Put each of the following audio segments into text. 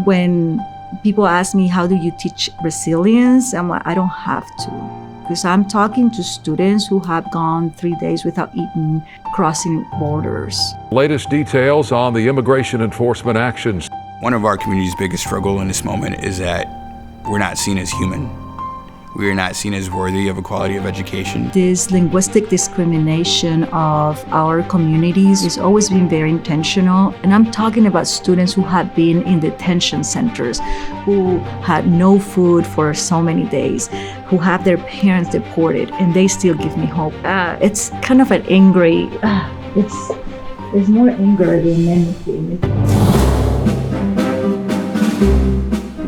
When people ask me, how do you teach resilience? I'm like, I don't have to. Because I'm talking to students who have gone 3 days without eating, crossing borders. Latest details on the immigration enforcement actions. One of our community's biggest struggle in this moment is that we're not seen as human. We are not seen as worthy of a quality of education. This linguistic discrimination of our communities has always been very intentional. And I'm talking about students who have been in detention centers, who had no food for so many days, who have their parents deported, and they still give me hope. It's kind of an angry, it's more anger than anything.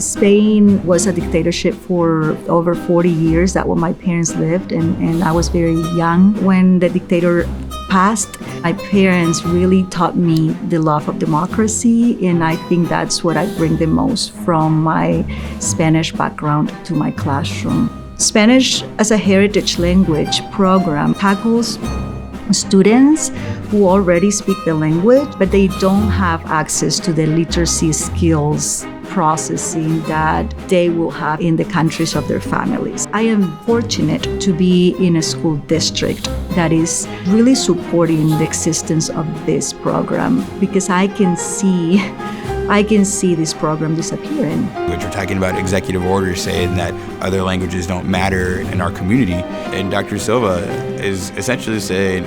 Spain was a dictatorship for over 40 years. That's what my parents lived, and I was very young when the dictator passed. My parents really taught me the love of democracy, and I think that's what I bring the most from my Spanish background to my classroom. Spanish as a heritage language program tackles students who already speak the language, but they don't have access to the literacy skills processing that they will have in the countries of their families. I am fortunate to be in a school district that is really supporting the existence of this program, because I can see this program disappearing. Which we're talking about executive orders saying that other languages don't matter in our community. And Dr. Silva is essentially saying,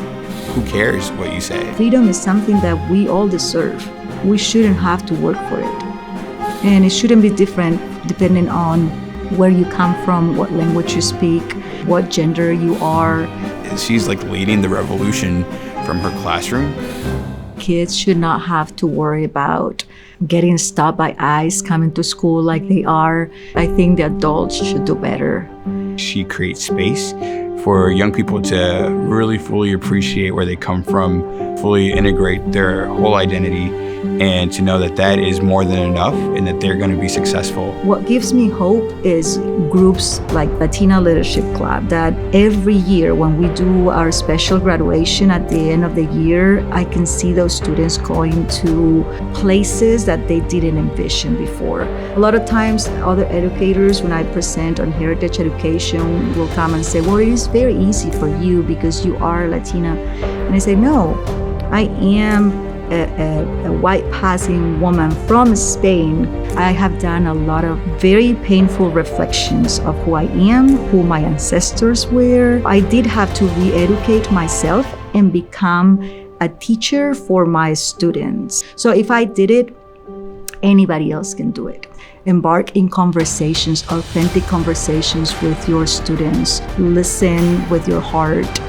who cares what you say? Freedom is something that we all deserve. We shouldn't have to work for it. And it shouldn't be different depending on where you come from, what language you speak, what gender you are. She's like leading the revolution from her classroom. Kids should not have to worry about getting stopped by ICE coming to school like they are. I think the adults should do better. She creates space for young people to really fully appreciate where they come from, fully integrate their whole identity, and to know that that is more than enough and that they're going to be successful. What gives me hope is groups like Latina Leadership Club, that every year when we do our special graduation at the end of the year, I can see those students going to places that they didn't envision before. A lot of times, other educators, when I present on heritage education, will come and say, well, it is very easy for you because you are Latina. And I say, no, I am a white passing woman from Spain. I have done a lot of very painful reflections of who I am, who my ancestors were. I did have to re-educate myself and become a teacher for my students. So if I did it, anybody else can do it. Embark in conversations, authentic conversations with your students. Listen with your heart,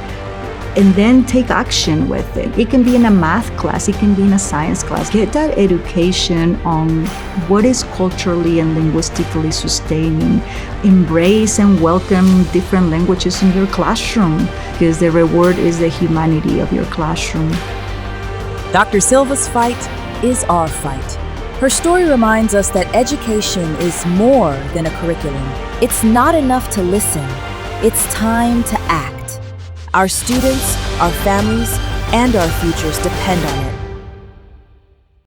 and then take action with it. It can be in a math class, it can be in a science class. Get that education on what is culturally and linguistically sustaining. Embrace and welcome different languages in your classroom, because the reward is the humanity of your classroom. Dr. Silva's fight is our fight. Her story reminds us that education is more than a curriculum. It's not enough to listen. It's time to act. Our students, our families, and our futures depend on it.